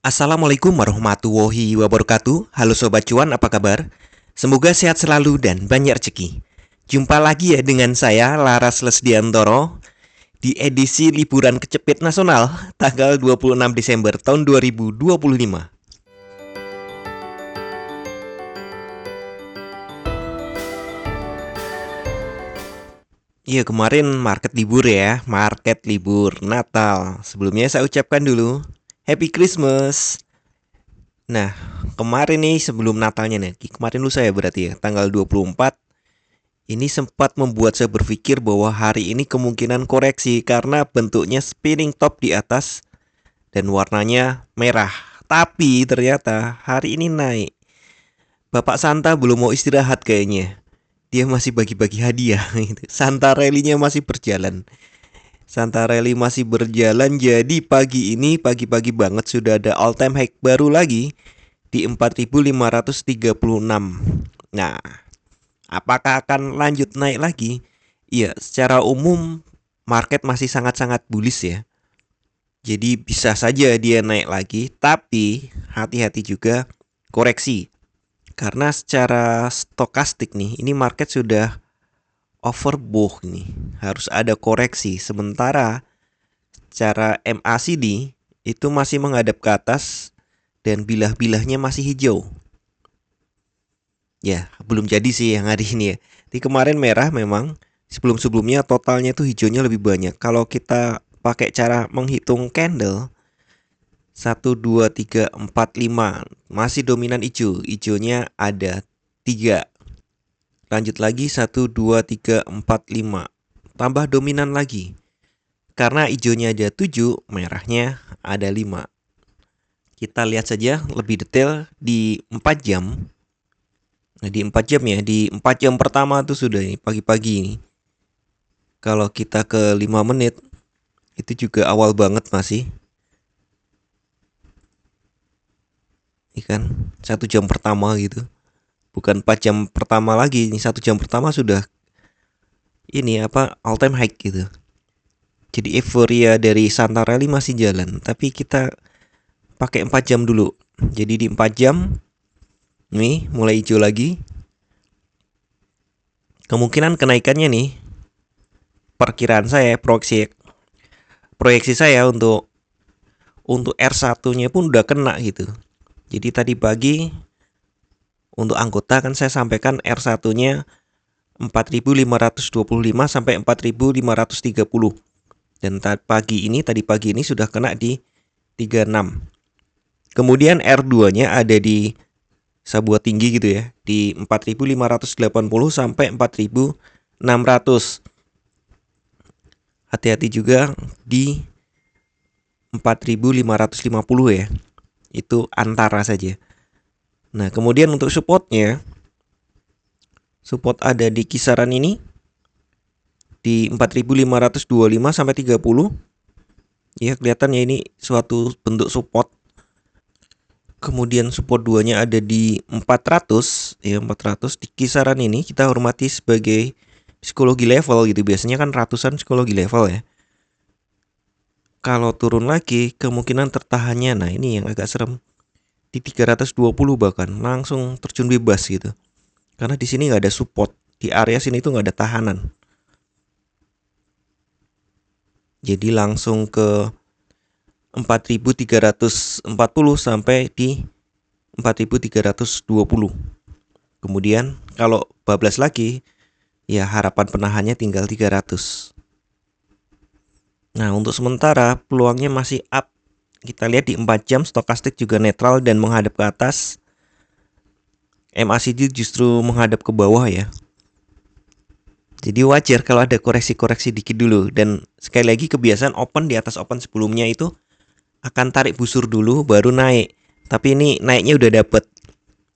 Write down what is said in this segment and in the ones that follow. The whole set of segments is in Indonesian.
Assalamualaikum warahmatullahi wabarakatuh. Halo Sobat Cuan, apa kabar? Semoga sehat selalu dan banyak rezeki. Jumpa lagi ya dengan saya, Laras Lesdiantoro, di edisi liburan kecepit nasional tanggal 26 Desember tahun 2025. Iya, kemarin market libur ya, market libur Natal. Sebelumnya saya ucapkan dulu Happy Christmas. Nah, kemarin nih sebelum Natalnya nih, kemarin lusa ya berarti ya, tanggal 24. Ini sempat membuat saya berpikir bahwa hari ini kemungkinan koreksi karena bentuknya spinning top di atas dan warnanya merah. Tapi ternyata hari ini naik. Bapak Santa belum mau istirahat kayaknya. Dia masih bagi-bagi hadiah gitu. Santa Rally-nya masih berjalan. Santa Rally masih berjalan, jadi pagi ini pagi-pagi banget sudah ada all time high baru lagi di 4.536. Nah, apakah akan lanjut naik lagi? Iya, secara umum market masih sangat-sangat bullish ya. Jadi bisa saja dia naik lagi, tapi hati-hati juga koreksi. Karena secara stokastik nih, ini market sudah overbought nih. Harus ada koreksi. Sementara secara MACD itu masih menghadap ke atas dan bilah-bilahnya masih hijau. Ya, belum jadi sih yang hari ini ya. Di kemarin merah memang, sebelum-sebelumnya totalnya itu hijaunya lebih banyak. Kalau kita pakai cara menghitung candle, 1, 2, 3, 4, 5 masih dominan hijau. Hijaunya ada 3. Lanjut lagi 1, 2, 3, 4, 5 tambah dominan lagi. Karena hijaunya ada 7, merahnya ada 5. Kita lihat saja lebih detail di 4 jam. Nah, di 4 jam ya, di 4 jam pertama tuh sudah ini pagi-pagi ini. Kalau kita ke 5 menit itu juga awal banget masih. Ini kan 1 jam pertama gitu. Bukan 4 jam pertama lagi, ini 1 jam pertama sudah ini apa all time high gitu. Jadi euforia dari Santa Rally masih jalan, tapi kita pakai 4 jam dulu. Jadi di 4 jam nih mulai hijau lagi. Kemungkinan kenaikannya nih, perkiraan saya proyeksi saya untuk R1-nya pun udah kena gitu. Jadi tadi pagi untuk anggota kan saya sampaikan R1-nya 4.525 sampai 4.530. Dan tadi pagi ini sudah kena di 36. Kemudian R2-nya ada di sebuah tinggi gitu ya, di 4.580 sampai 4.600. Hati-hati juga di 4.550 ya. Itu antara saja. Nah, kemudian untuk supportnya, support ada di kisaran ini di 4.525 sampai 30. Ya, kelihatannya ini suatu bentuk support. Kemudian support 2-nya ada di 400, ya 400 di kisaran ini kita hormati sebagai psikologi level gitu. Biasanya kan ratusan psikologi level ya. Kalau turun lagi kemungkinan tertahannya, nah ini yang agak serem, di 320 bahkan langsung terjun bebas gitu. Karena di sini nggak ada support, di area sini tuh nggak ada tahanan. Jadi langsung ke 4.340 sampai di 4.320. Kemudian kalau bablas lagi, ya harapan penahannya tinggal 300. Nah, untuk sementara peluangnya masih up. Kita lihat di 4 jam stokastik juga netral dan menghadap ke atas. MACD justru menghadap ke bawah ya. Jadi wajar kalau ada koreksi-koreksi dikit dulu. Dan sekali lagi kebiasaan open di atas open sebelumnya itu akan tarik busur dulu baru naik. Tapi ini naiknya udah dapet.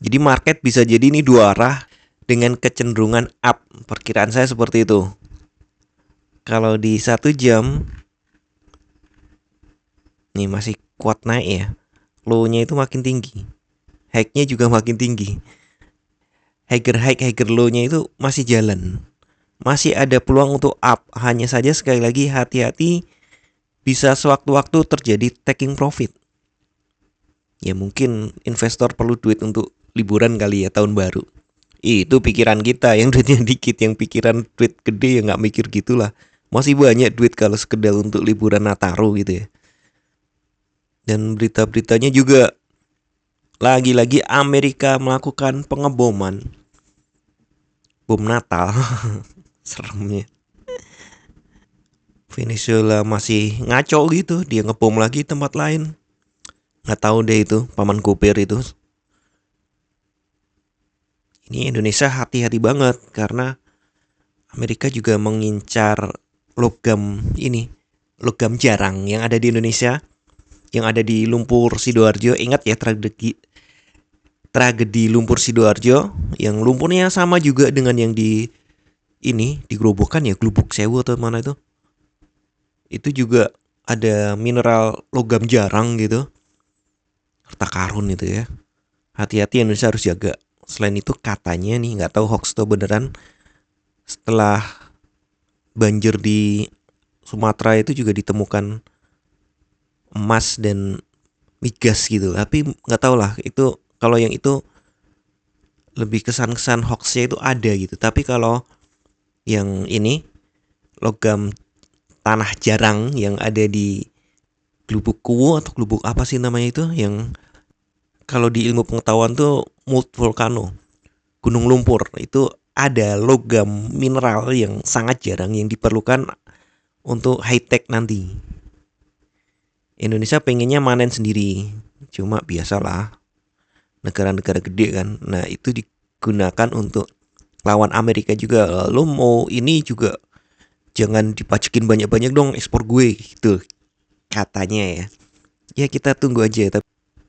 Jadi market bisa jadi ini dua arah dengan kecenderungan up. Perkiraan saya seperti itu. Kalau di 1 jam nih masih kuat naik ya. Low-nya itu makin tinggi. High-nya juga makin tinggi. Higher high, higher low-nya itu masih jalan. Masih ada peluang untuk up. Hanya saja sekali lagi hati-hati, bisa sewaktu-waktu terjadi taking profit. Ya mungkin investor perlu duit untuk liburan kali ya tahun baru. Itu pikiran kita yang duitnya dikit, yang pikiran duit gede ya nggak mikir gitulah. Masih banyak duit kalau sekedar untuk liburan Nataru gitu ya. Dan berita-beritanya juga lagi-lagi Amerika melakukan pengeboman bom Natal. Seremnya. Venezuela masih ngaco gitu, dia ngebom lagi tempat lain. Nggak tahu deh itu paman Koper itu. Ini Indonesia hati-hati banget karena Amerika juga mengincar logam ini, logam jarang yang ada di Indonesia, yang ada di Lumpur Sidoarjo. Ingat ya tragedi Lumpur Sidoarjo, yang lumpurnya sama juga dengan yang di ini di Grobogan ya, Glubuk Sewu atau mana itu. Itu juga ada mineral logam jarang gitu, harta karun itu ya. Hati-hati, Indonesia harus jaga. Selain itu katanya nih, nggak tahu hoax atau beneran, setelah banjir di Sumatera itu juga ditemukan emas dan migas gitu. Tapi nggak tahu lah itu, kalau yang itu lebih kesan-kesan hoaxnya itu ada gitu. Tapi kalau yang ini logam tanah jarang yang ada di Glubuk Kuwu atau Glubuk apa sih namanya itu, yang kalau di ilmu pengetahuan tuh mult volcano, gunung lumpur, itu ada logam mineral yang sangat jarang yang diperlukan untuk high tech nanti. Indonesia pengennya manen sendiri, cuma biasalah negara-negara gede kan. Nah itu digunakan untuk lawan Amerika juga. Lo mau ini juga jangan dipajakin banyak-banyak dong ekspor gue gitu katanya ya. Ya kita tunggu aja.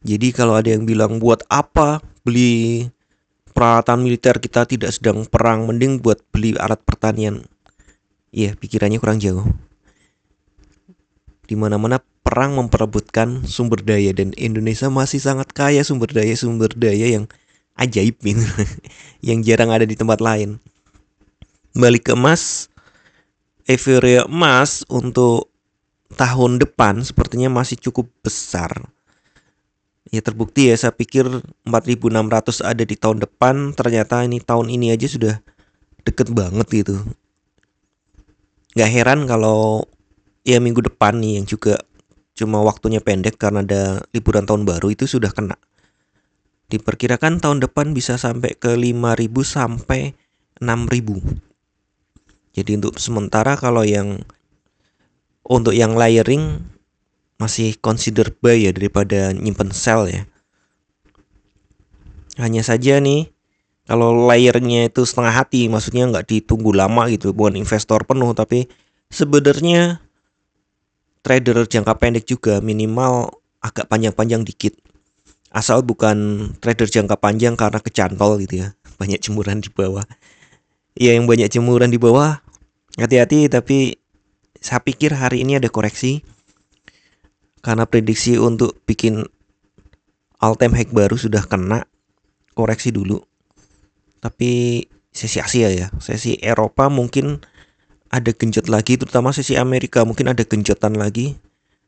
Jadi kalau ada yang bilang buat apa beli peralatan militer, kita tidak sedang perang, mending buat beli alat pertanian. Ya pikirannya kurang jauh. Dimana-mana perang memperebutkan sumber daya, dan Indonesia masih sangat kaya sumber daya yang ajaib gitu. Yang jarang ada di tempat lain. Balik ke emas, euforia emas untuk tahun depan sepertinya masih cukup besar. Ya terbukti ya, saya pikir 4.600 ada di tahun depan, ternyata ini tahun ini aja sudah deket banget gitu. Gak heran kalau ya minggu depan nih yang juga cuma waktunya pendek karena ada liburan tahun baru itu sudah kena. Diperkirakan tahun depan bisa sampai ke 5.000 sampai 6.000. Jadi untuk sementara kalau untuk yang layering masih consider buy ya daripada nyimpen sell ya. Hanya saja nih kalau layernya itu setengah hati, maksudnya nggak ditunggu lama gitu, bukan investor penuh, tapi sebenarnya trader jangka pendek juga minimal agak panjang-panjang dikit. Asal bukan trader jangka panjang karena kecantol gitu ya. Banyak jemuran di bawah. Ya yang banyak jemuran di bawah, hati-hati. Tapi saya pikir hari ini ada koreksi. Karena prediksi untuk bikin all time high baru sudah kena. Koreksi dulu. Tapi sesi Asia ya, sesi Eropa mungkin ada genjot lagi, terutama sesi Amerika mungkin ada genjotan lagi,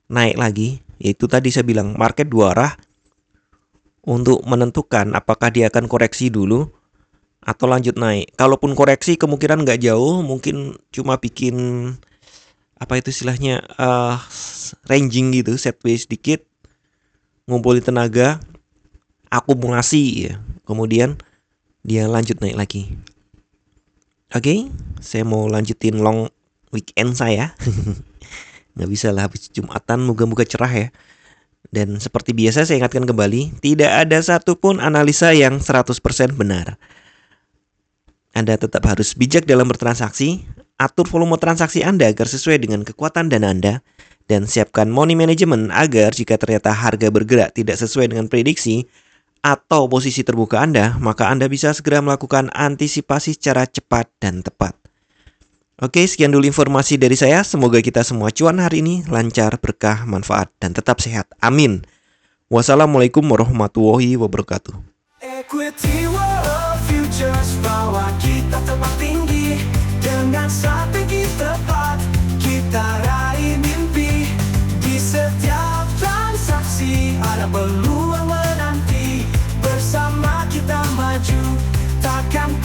naik lagi. Yaitu tadi saya bilang market dua arah untuk menentukan apakah dia akan koreksi dulu atau lanjut naik. Kalaupun koreksi kemungkinan nggak jauh, mungkin cuma bikin apa itu istilahnya ranging gitu, sideways sedikit, ngumpulin tenaga, akumulasi ya, kemudian dia lanjut naik lagi. Oke, saya mau lanjutin long weekend saya. Nggak bisa lah habis Jumatan, moga-moga cerah ya. Dan seperti biasa saya ingatkan kembali, tidak ada satupun analisa yang 100% benar. Anda tetap harus bijak dalam bertransaksi, atur volume transaksi Anda agar sesuai dengan kekuatan dana Anda, dan siapkan money management agar jika ternyata harga bergerak tidak sesuai dengan prediksi atau posisi terbuka Anda, maka Anda bisa segera melakukan antisipasi secara cepat dan tepat. Oke, sekian dulu informasi dari saya. Semoga kita semua cuan hari ini, lancar, berkah, manfaat, dan tetap sehat. Amin. Wassalamualaikum warahmatullahi wabarakatuh. Equity World Futures, bawa kita terbang tinggi dengan strategi tepat. Kita raih mimpi di setiap transaksi, ada peluang. Welcome